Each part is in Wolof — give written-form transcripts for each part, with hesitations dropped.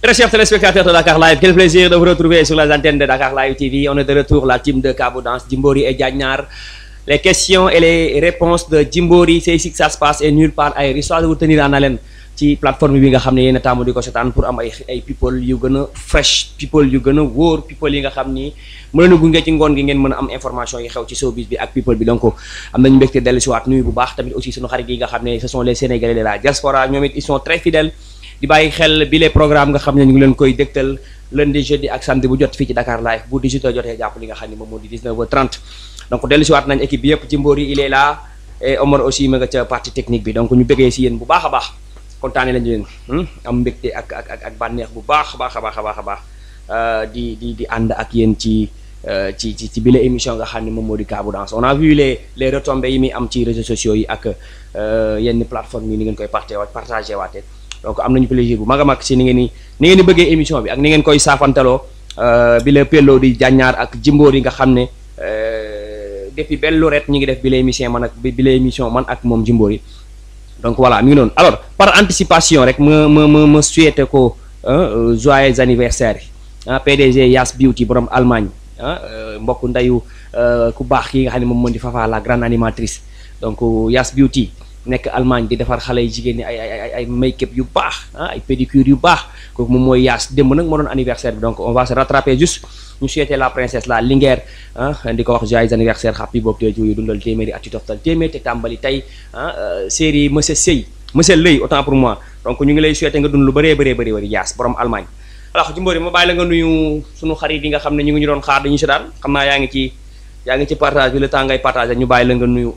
Très chers téléspectateurs de Dakar Live, quel plaisir de vous retrouver sur les antennes de Dakar Live TV. On est de retour, la team de Kabou Dance, Djimbori et Diagnar. Les questions et les réponses de Djimbori, c'est ici que ça se passe et nulle part ailleurs. Histoire de vous tenir en haleine ci plateforme bi nga xam ne yéen a taamu di ko seetaan pour am ay people yu gën a fresh, people yu gën a wóor, people yi nga xam ni mën leen a gunge ci ngoon gi ngeen mën a am information yi xew ci showbiz bi ak people bi. Donc am nañu mbégte dellu si waat nuyu bu baax tamit aussi sunu xarit yi nga xam ne ce sont les Sénégalais de la diaspora, ñoom it ils sont très fidèles di bàyyi xel bi les programmes nga xam ne ñu ngi leen koy dégtal lundi jeudi ak samedi bu jot fii ci Dakar Live bu 18h jotee jàpp li nga xam ne moom moo di 19h30. donc dellu si waat nañ équipe bi yëpp Djimbori il est là et Omar aussi ma nga ca partie technique bi. donc ñu bëggee si yéen bu baax a baax kontaane lañu leen am mbégte ak bànneex bu baax a baax di ànd ak yéen ci bile émission nga xam ne moom moo di Kabou Dance. On a vu les retombées yi muy am ci réseaux sociaux yi ak yenn plateforme yi ni ngeen koy partagé waate. donc am nañu plaisir bu mag a mag si ni ngeen di bëggee émission bi ak ni ngeen koy saafantaloo bi la pello di Diagnar ak Djimbori yi nga xam ne depuis belle lorette ñi ngi def bi la émission man ak moom Djimbori. donc voilà mi ngi noonu. alors par anticipation rek ma souhaité ko joyeux anniversaire PDG Yas Beauty borom Allemagne mbokk ndeyu ku baax ki nga xam ne moom moo di Fafa la grande animatrice. donc Yas Beauty nekk Allemagne di defar xale yu jigéen ñi ay make-up yu baax ay pédicure yu baax kooku moom mooy Yaas démb nag moo doon anniversaire bi. donc on va se rattraper juste ñu souhaiter la princesse la Linguère di ko wax joyeux anniversaire happy birthday yu dundal téeméeri at yu toftal téeméer te tàmbali tey série monsieur Lëy autant pour moi. donc ñu ngi lay souhaiter nga dund lu bëree Yaas borom Allemagne. alors Djimbori ma bàyyi la nga nuyu sunu xarit yi nga xam ne ñu ngi ñu doon xaar dañu si daan xam naa yaa ngi ci partage bi le temps ngay partager ñu bàyyi la nga nuyu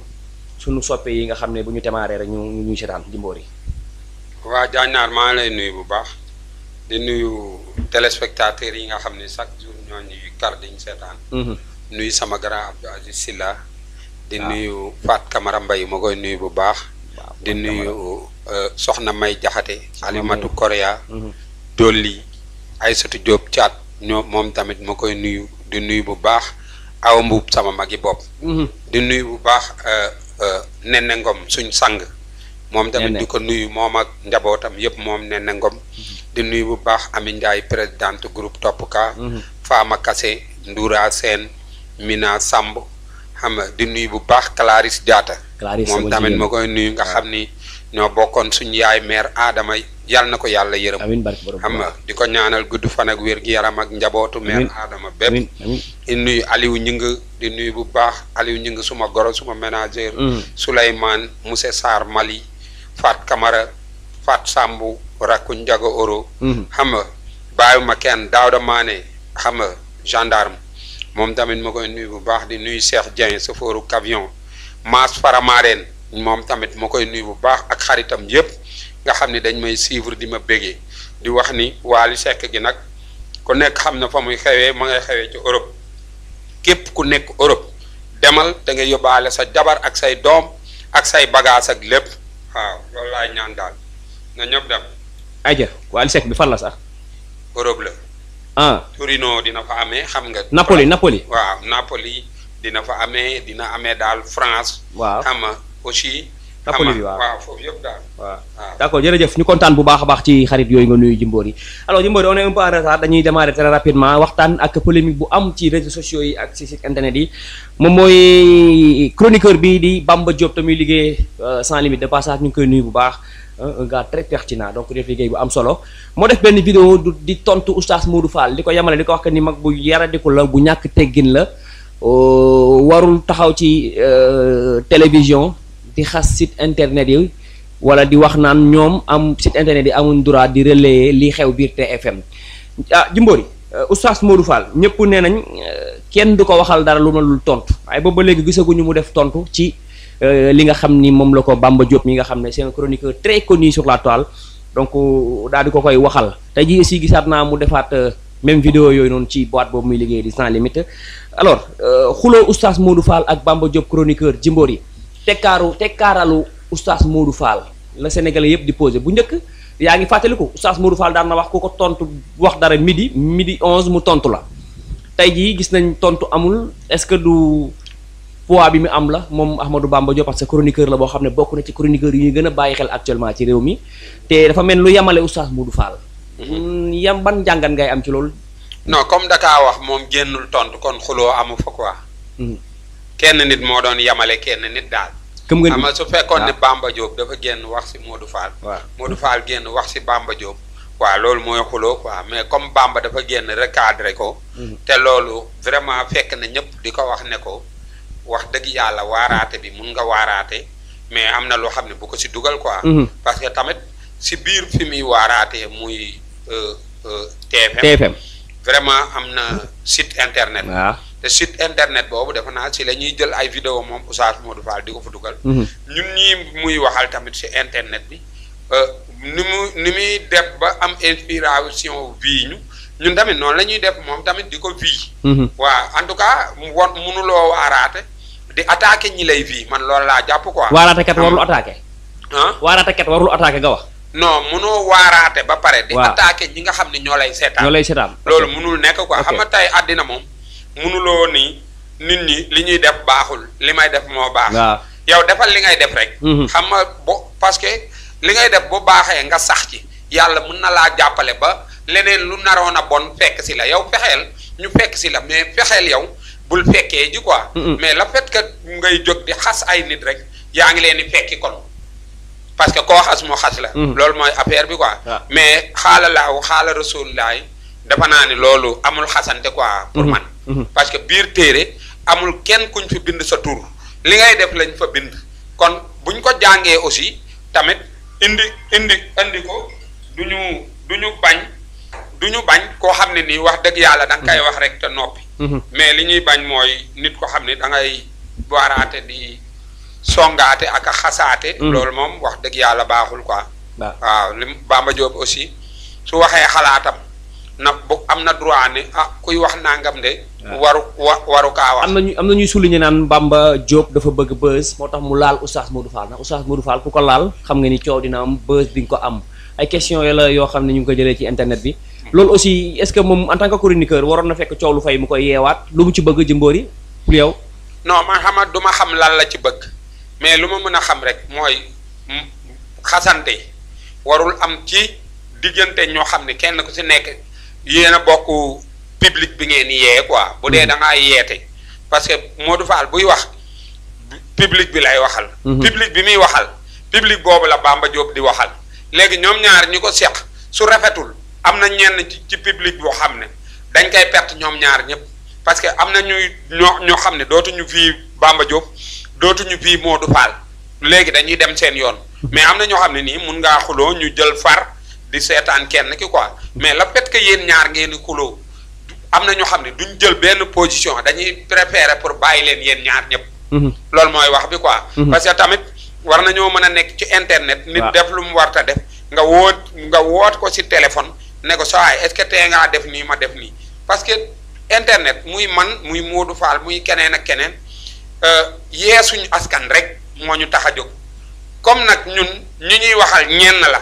sunu soppe yi nga xam ne bu ñu démarré rek ñu seetaan Djimbori. waa Diagnar maa ngi lay nuyu bu baax di nuyu téléspectateurs yi nga xam ne chaque jour ñoo ñuy kar diñ seetaan. nuyu sama grand Abdou Aziz Silla di nuyu Fat Camara Mbaye ma koy nuyu bu baax. di nuyu Soxna May Jaxate Alimatu Korea Dolli Aysatu Diop Thiat moom tamit ma koy nuyu di nuyu bu baax Awa Mbuub sama magi bopp. di nuyu bu baax Nene Ngom suñ sang moom tamit di ko nuyu moom ak njabootam yëpp moom Nene Ngom. di nuyu bu baax Ami Ndiaye présidente groupe Topp Ka. Fama Kassé Ndoura Sène Mina Samb xam nga di nuyu bu baax Clarisse Diatta moom tamit ma koy nuyu nga xam ni ñoo bokkoon suñ yaay mère Adama yàlla na ko yàlla yërëm. amiin barke borom xam nga di ko ñaanal gudd fan ak wér gi yaram ak njabootu mère Adama bépp. di nuyu Aliou Ñing di nuyu bu baax Aliou Ñing suma goro suma ménagère. Souleymane Moussa Sarr Mali Fat Camara Fat Sambu rakku Njaga Oro. xam nga bàyyiwuma kenn Daouda Mané xam nga gendarme moom tamit ma koy nuyu bu baax di nuyu Cheikh Dieng sofooru camion Mass Faramareen moom tamit ma koy nuyu bu baax ak xaritam yëpp nga xam ne dañ may suivre di ma bégee di wax ni Wally Seck gi nag ku nekk xam na fa muy xewee ma ngay xewee ci Europe képp ku nekk Europe demal te nga yóbbaale sa jabar ak say doom ak say bagage ak lépp waaw loolu laay ñaan daal na ñëpp dem. ayja Wally Seck bi fan la sax. Europe la. Torino dina fa amee xam nga. Napoli. waaw Napoli dina fa amee dina amee daal France. waaw xam nga aussi. Napoli bi waaw foofu yëpp daal. waaw d'accord jërëjëf ñu kontaan bu baax a baax ci xarit yooyu nga nuyu Djimbori. alors Djimbori on est un peu en retard dañuy démarrer très rapidement waxtaan ak polémique bu am ci réseaux sociaux yi ak ci site internet yi moom mooy chroniqueur bi di Bamba Diop te muy liggéey sans limite de passage ñu ngi koy nuyu bu baax. un gars très pertinent donc def liggéey bu am solo moo def benn vidéo di tontu oustaz Modou Fall di ko yemale di ko wax que ni mag bu yaradiku la bu ñàkk teggin la warul taxaw ci télévision di xas site internet yi wala di wax naan ñoom am site internet yi amuñ droit di relayer li xew biir TFM. Djimbori oustaz Modou Fall ñëpp nee nañ kenn du ko waxal dara lu ma lul tontu waaye boobu ba léegi gisaguñu mu def tontu ci. li nga xam ni moom la ko Bamba Diop mi nga xam ne c'est un chroniqueur très connu sur la toile donc daal di ko koy waxal tey jii aussi gisaat naa mu defaat même vidéo yooyu noonu ci boîte boobu muy liggéey di sans limite. alors xuloo oustaz Modou Fall ak Bamba Diop chroniqueur Djimbori tekkaaralu oustaz Modou Fall la Sénégalais yëpp di posé bu njëkk yaa ngi fàttaliku oustaz Modou Fall daan na wax ku ko tontu wax dara midi 11 mu tontu la tey jii gis nañ tontu amul est-ce que du. poids bi mu am la moom Ahmadou Bamba Diop parce que chroniqueur la boo xam ne bokk na ci chroniqueur yi ñuy gën a bàyyi xel actuellement ci réew mi te dafa mel lu yemale oustaz Modou Fall yam ban jàngat ngay am ci loolu. non comme dakaa wax moom génnul tontu kon xuloo amu fa quoi. kenn nit moo doon yamale kenn nit daal. këm nga ama su fekkoon ne Bamba Diop dafa génn wax si Modou Fall. waaw Modou Fall génn wax si Bamba Diop. waaw loolu mooy xuloo quoi mais comme Bamba dafa génn recadré ko. te loolu vraiment fekk na ñëpp di ko wax ne ko wax dëgg yàlla waaraate bi mun nga waaraate mais am na loo xam ne bu ko si dugal quoi. parce que tamit si biir fi muy waaraatee muy TFM. vraiment am na site internet. waaw te site internet boobu defe naa si la ñuy jël ay vidéo moom Oustaz Modou Fall di ko fa dugal. ñun ñii muy waxal tamit si internet bi ni muy def ba am inspiration vie ñun tamit noonu la ñuy def moom tamit di ko vie. waaw en tout cas munuloo waaraate di attaqué ñi lay vie man loolu laa jàpp quoi. waaraatekat warul attaqué. waaraatekat warul attaqué nga wax. non munoo waaraate ba pare. di attaqué ñi nga xam ne ñoo lay seetaan. ñoo lay seetaan loolu munul nekk quoi xam nga tey àddina moom. munuloo ni nit ñi li ñuy def baaxul li may def moo baax. yow defal li ngay def rek. xam nga parce que li ngay def bu baaxee nga sax ci yàlla mun na laa jàppale ba leneen lu naroon a bon fekk si la yow fexeel ñu fekk si la mais fexeel yow bul fekkee ji quoi. mais le fait que ngay jóg di xas ay nit rek yaa ngi leen di fekki kon parce que koo xas moo xas la. loolu mooy affaire bi quoi. mais xaala laaw xaala rasulullaay dafa naa ni loolu amul xasante quoi pour man. parce que biir téere amul kenn kuñ fi bind sa tur li ngay def lañ fa bind kon buñ ko jàngee aussi tamit indi ko duñu bañ koo xam ne nii wax dëgg yàlla da nga koy wax rek te noppi. mais li ñuy bañ mooy nit ko xam ne da ngay waaraate di songaate ak a xasaate. loolu moom wax dëgg yàlla baaxul quoi. waaw li Bamba Diop aussi su waxee xalaatam na bu am na droit ne kuy wax nangam de. waru kaa wax. am na ñuy souligner naan Bamba Diop dafa bëgg buzz moo tax mu laal Oustaz Modou Fall ndax Oustaz Modou Fall ku ko laal xam nga ni coow dina am buzz di nga ko am ay question yo la yoo xam ne ñu ngi ko jëlee ci internet bi. loolu aussi est-ce que moom en tant que chroniqueur waroon na fekk coow lu fay mu koy yeewaat lu mu ci bëgg Jimbori pour yow. non man xam nga du ma xam lan la ci bëgg mais lu ma mën a xam rek mooy xasante warul am ci diggante ñoo xam ne kenn ku si nekk yéen a bokk public bi ngeen yee quoi. bu dee da ngaa yeete parce que Modou Fall buy wax public bi lay waxal. public bi muy waxal public boobu la Bamba Diop di waxal léegi ñoom ñaar ñi ko seq su rafetul. am na ñenn ci public boo xam ne dañ koy perte ñoom ñaar ñëpp parce que am na ñoo xam ne dootuñu fii Bamba Diop dootuñu fii Modou Fall léegi dañuy dem seen yoon mais am na ñoo xam ne nii mun ngaa xuloo ñu jël far di seetaan kenn ki quoi mais le fait que yéen ñaar ngeen di xuloo am na ñoo xam ne duñ jël benn position dañuy préférer pour bàyyi leen yéen ñaar ñëpp. loolu mooy wax bi quoi. parce que tamit war nañoo mën a nekk ci internet. nit def lu mu warta def nga woot ko si téléphone. ne ko saa est-ce que tey ngaa def nii ma def nii parce que internet muy man muy Modou Fall muy keneen ak keneen yee suñu askan rek moo ñu tax a jóg comme nag ñun ñi ñuy waxal ñenn la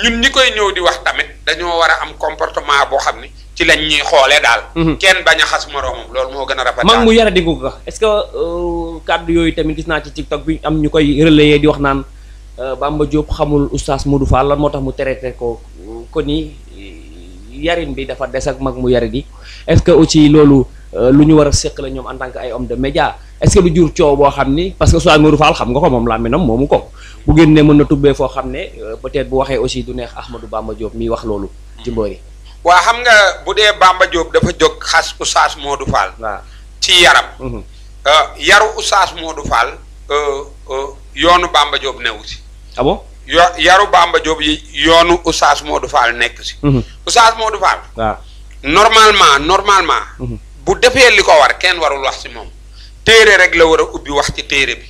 ñun ñi koy ñëw di wax tamit dañoo war a am comportement boo xam ne ci lañ ñuy xoolee daal. kenn bañ a xas moroomam loolu moo gën a rafet. mag mu yara di ko est-ce que kàddu yooyu tamit gis naa ci TikTok bi am ñu koy relayer di wax naan Bamba Diop xamul Oustaz Modou Fall lan moo tax mu traité ko ni. yarin bi dafa des ak mag mu yari di est-ce que aussi loolu lu ñu war a séq la ñoom en tant que ay homme de média est-ce que lu jur coow boo xam ni parce que Oustaz Modou Fall xam nga ko moom làmmiñam moomu ko bu génnee mën na tubbee foo xam ne peut-être bu waxee aussi du neex Ahmadou Bamba Diop miy wax loolu Jimbori. waa xam nga bu dee Bamba Diop dafa jóg xas Oustaz Modou Fall. waaw ci yaram. yaru Oustaz Modou Fall yoonu Bamba Diop newu si. ah bon. yaru Bamba Diop yi yoonu Oustaz Modou Fall nekk si. Oustaz Modou Fall. waaw normalement. bu defee li ko war kenn warul wax si moom. téere rek la war a ubbi wax ci téere bi.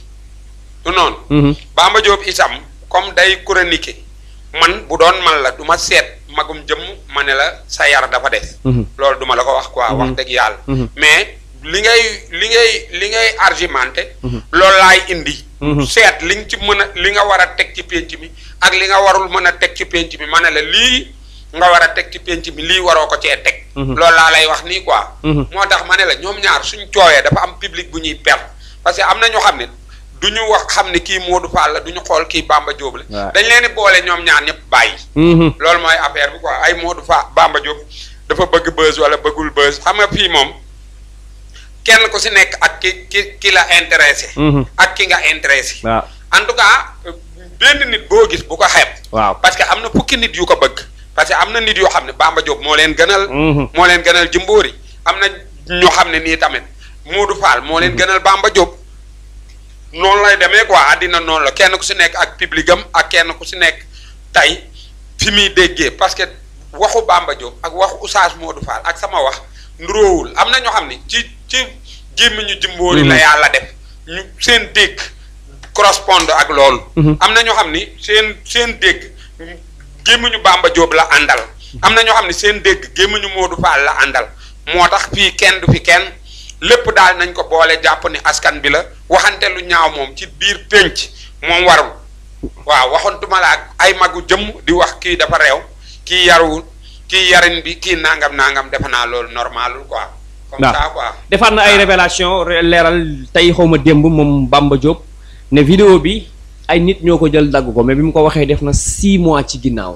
du noonu. Bamba Diop itam comme day chroniquer man bu doon man la du ma seet magum jëmm ma ne la sa yar dafa des. loolu duma la ko wax quoi wax dëgg yàlla. mais li ngay argumenté. loolu laay indi. seet li nga ci mën a li nga war a teg ci penc mi ak li nga warul mën a teg ci penc mi ma ne la lii nga war a teg ci penc mi lii waroo ko cee teg. loolu laa lay wax nii quoi. moo tax ma ne la ñoom ñaar suñ cooyee dafa am public bu ñuy perdre parce que am na ñoo xam ne du ñu wax xam ni kii Modou Fall la du ñu xool kii Bamba Diop la. dañ leen di boole ñoom ñaar ñëpp bàyyi. loolu mooy affaire bi quoi ay Modou Fall Bamba Diop dafa bëgg buzz wala bëggul buzz xam nga fii moom kenn ku si nekk ak ki la intéressé. ak ki nga intéressé. waaw en tout cas benn nit boo gis bu ko xeeb. waaw parce que am na fukki nit yu ko bëgg. parce que am na nit yoo xam ne Bamba Diop moo leen gënal. moo leen gënal Jimbori am na ñoo xam ne nii tamit Modou Fall moo leen gënal Bamba Diop. noonu lay demee quoi àddina noonu la kenn ku si nekk ak publicam ak kenn ku si nekk tey fi muy déggee parce que waxu Bamba Diop ak waxu Oustaz Modou Fall ak sama wax nduroowul am na ñoo xam ne ci gémmiñu Jimbori la yàlla def ñu seen dégg correspond ak loolu. am na ñoo xam ni seen dégg gémmiñu Bamba Diop la àndal. am na ñoo xam ne seen dégg gémmiñu Modou Fall la àndal moo tax fii kenn du fi kenn lépp daal nañ ko boole jàpp ni askan bi la waxante lu ñaaw moom ci biir pénc moom warul waaw waxantuma la ak ay magu jëmm di wax kii dafa réew kii yaruwul kii yarin bi kii nangam defe naa loolu normalul quoi. comme ça quoi. defaat na ay révélation leeral tey xaw ma démb moom Bamba Diop ne vidéo bi ay nit ñoo ko jël dagg ko mais bi mu ko waxee def na 6 mois ci ginnaaw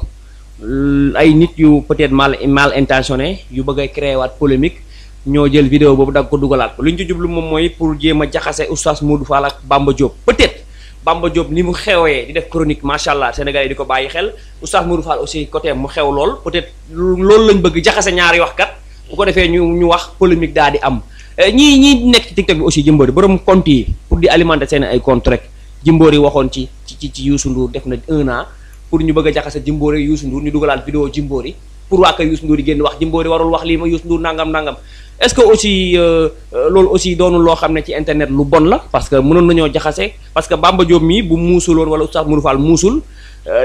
ay nit yu peut-être mal intentionné yu bëgg a créer waat polémique ñoo jël vidéo boobu dagg ko dugalaat ko li ñu ci jublu moom mooy pour jéem a jaxase Oustaz Modou Fall ak Bamba Diop peut-être Bamba Diop ni mu xewee di def chronique macha allah Sénégalais di ko bàyyi xel Oustaz Modou Fall aussi côté mu xew lool peut-être loolu lañ bëgg jaxase ñaari wax kat bu ko defee ñu wax polémique daal di am ñii nekk ci TikTok bi aussi Jimbori borom compte yi pour di alimenter seen ay compte rek Jimbori waxoon ci Youssou Ndour def na 1 an pour ñu bëgg a jaxase Jimbori Youssou Ndour ñu dugalaat vidéo Jimbori pour waa kay Youssou Ndour yi génn wax Jimbori warul wax lii ma Youssou Ndour nangam est-ce que aussi loolu aussi doonul loo xam ne ci internet lu bon la parce que mënoon nañoo jaxase parce que Bamba Diop mii bu muusuloon wala Oustaz Modou Fall muusul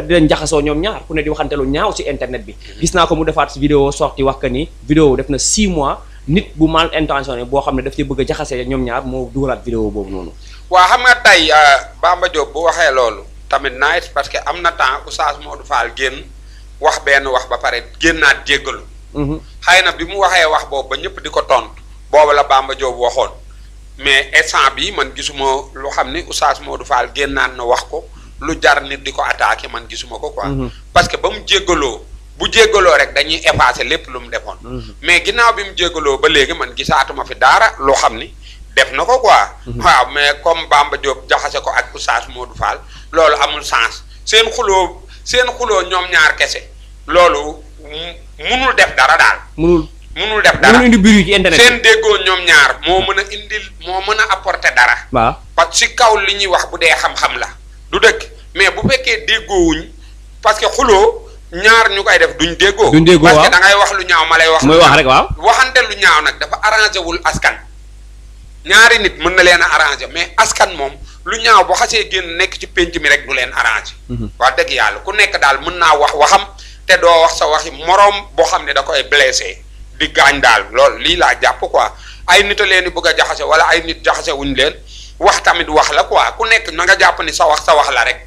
dinañ jaxasoo ñoom ñaar ku ne di waxante lu ñaaw ci internet bi gis naa ko mu defaat vidéo sorti wax que ni vidéo def na 6 mois nit bu mal intentionné boo xam ne daf ci bëgg a jaxase ñoom ñaar moo dugalaat vidéo boobu noonu. waa xam nga tey Bamba Diop bu waxee loolu tamit nice parce que am na temps Oustaz Modou Fall génn wax benn wax ba pare génnaat jéggalu xëy na bi mu waxee wax boobu ba ñëpp di ko tontu boobu la Bamba Diop waxoon mais instant bi man gisuma lu xam ni Oustaz Modou Fall génnaan na wax ko lu jar nit di ko attaqué man gisuma ko quoi. parce que ba mu jéggaloo bu jéggaloo rek dañuy effacer lépp lu mu defoon. mais ginnaaw bi mu jéggaloo ba léegi man gisaatuma fi dara loo xam ni def na ko quoi. waaw mais comme Bamba Diop jaxase ko ak Oustaz Modou Fall loolu amul sens seen xuloo ñoom ñaar kese loolu. munul def dara daal. munul def dara munul indi biir ci internet seen déggoo ñoom ñaar moo mën a indil moo mën a apporter dara. waaw parce que si kaw li ñuy wax bu dee xam-xam la. du dëkk mais bu fekkee déggoowuñ parce que xuloo ñaar ñu koy def duñ déggoo. parce que da ngay wax lu ñaaw ma lay wax. mooy wax rek waaw. waxante lu ñaaw nag dafa arrangé wul askan. ñaari nit mën na leen a arrangé mais askan moom lu ñaaw boo xasee génn nekk ci pénc mi rek du leen arrangé. wax dëgg yàlla ku nekk daal mën naa wax waxam. te doo wax sa waxi moroom boo xam ne da koy blessé di gaañ daal loolu lii laa jàpp quoi ay nit a leen di bëgg a jaxase wala ay nit jaxase wuñ leen wax tamit wax la quoi ku nekk na nga jàpp ni sa wax la rek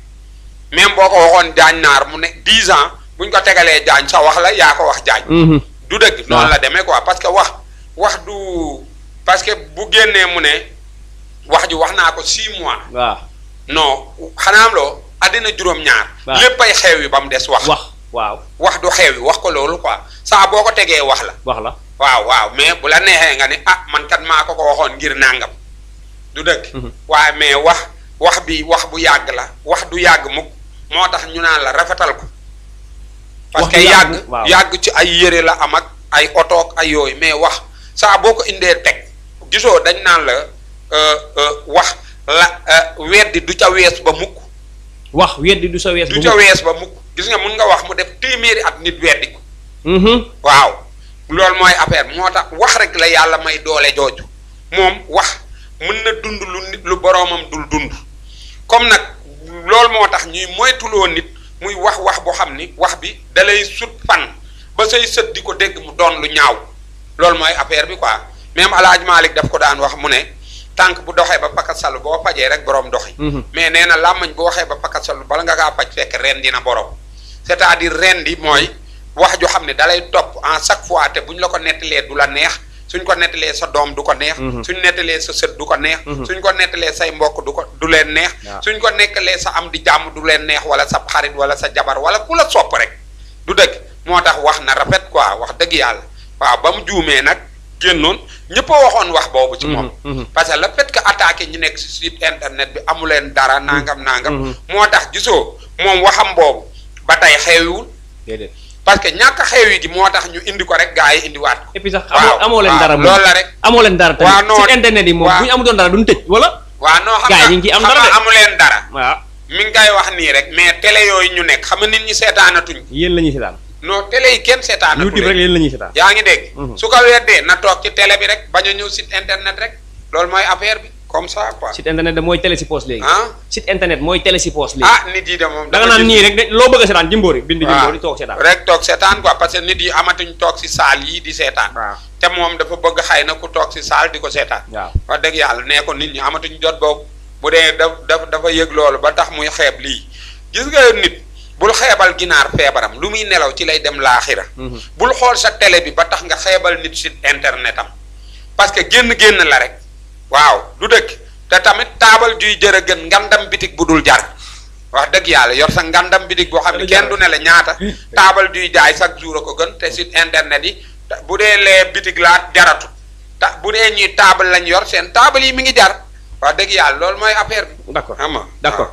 même boo ko waxoon jaañ naar mu ne 10 ans buñ ko tegalee jaañ sa wax la yaa ko wax jaañ. du dëgg noonu la demee quoi parce que wax du parce que bu génnee mu ne wax ji wax naa ko 6 mois. waaw non xanaa am loo àddina juróom-ñaar. waaw léppay xew yi ba mu des wax. waaw wax du xew yi wax ko loolu quoi saa boo ko tegee wax la. waaw mais bu la neexee nga ne man kat maa ko waxoon ngir nàngam du dëgg. waaye mais wax bi wax bu yàgg la wax du yàgg mukk moo tax ñu naan la rafetal ko. parce que yàgg ci ay yére la am ak ay oto ak ay yooyu mais wax saa boo ko indee teg gisoo dañ naan la wax la weddi du ca wees ba mukk. wax weddi du sa wees ba mukk. gis nga mun nga wax mu def téeméeri at nit weddi ko. waaw loolu mooy affaire moo tax wax rek la yàlla may doole jooju moom wax mën na dund lu boroomam dul dund comme nag loolu moo tax ñuy moytuloo nit muy wax boo xam ni wax bi dalay sut fan ba say sët di ko dégg mu doon lu ñaaw loolu mooy affaire bi quoi même El Hadj Malick daf ko daan wax mu ne tànk bu doxee ba pakkasalu boo fajee rek boroom doxi mais nee na làmmañ bu waxee ba pakkasalu bala nga kaa faj fekk ren dina boroom c'est-à-dire ren di mooy wax joo xam ne dalay topp en chaque fois te bu ñu la ko nettalee du la neex suñ ko nettalee sa doom du ko neex suñ nettalee sa sët du ko neex suñ ko nettalee say mbokk du leen neex suñ ko nekkalee sa am di jàmm du leen neex wala sa xarit wala sa jabar wala ku la sopp rek du dëgg moo tax wax na rafet quoi wax dëgg yàlla waaw ba mu juumee nag génnoon ñëpp a waxoon wax boobu ci moom parce que le fait que attaqué ñu nekk si site internet bi amu leen dara nangam moo tax gisoo moom waxam boobu ba tey xewiwul parce que ñàkk xewi gi moo tax ñu indi ko rek gaa yi indiwaat ko. et puis sax amoo leen dara moom loolu la rek. amoo leen dara tamit ci internet yi moom bu ñu amutoon dara duñ tëj wala. waaw non gaa yi ñu ngi am dara de amu leen dara. waaw mi ngi koy wax nii rek mais télé yooyu ñu nekk xam nga nit ñi seetaanatuñ. yéen la ñuy seetaan. non télé yi kenn seetaanatu YouTube rek yéen la ñuy seetaan. yaa ngi dégg. su ko weddee na toog ci télé bi rek bañ a ñëw site internet rek loolu mooy affaire bi comme ça quoi. site internet de mooy télé si poche léegi. site internet mooy télé si poche léegi. nit yi de moom. da nga naan nii rek de loo bëgg a seetaan Jimbori. bind Jimbori toog seetaan. rek toog seetaan quoi parce que nit yi amatuñ toog si saal yi di seetaan. te moom dafa bëgg xëy na ku toog si saal di ko seetaan. waaw wax dëgg yàlla nee ko nit ñi amatuñ jot boobu bu dee dafa yëg loolu ba tax muy xeeb lii gis nga nit bul xeebal ginaar feebaram lu muy nelaw ci lay dem laaxira bul xool sa télé bi ba tax nga xeebal nit site internet am parce que génn la rek waaw du dëkk te tamit taabal juy jërë gën ngandam bitig bu dul jar wax dëgg yàlla yor sa ngandam bitig boo xam ne kenn du ne la ñaata taabal juy jaay chaque jour a ko gën te site internet yi bu dee lee bitig laa jaratu bu dee ñuy taabal lañ yor seen taabal yi mi ngi jar wax dëgg yàlla loolu mooy affaire bi. d'accord xam nga d'accord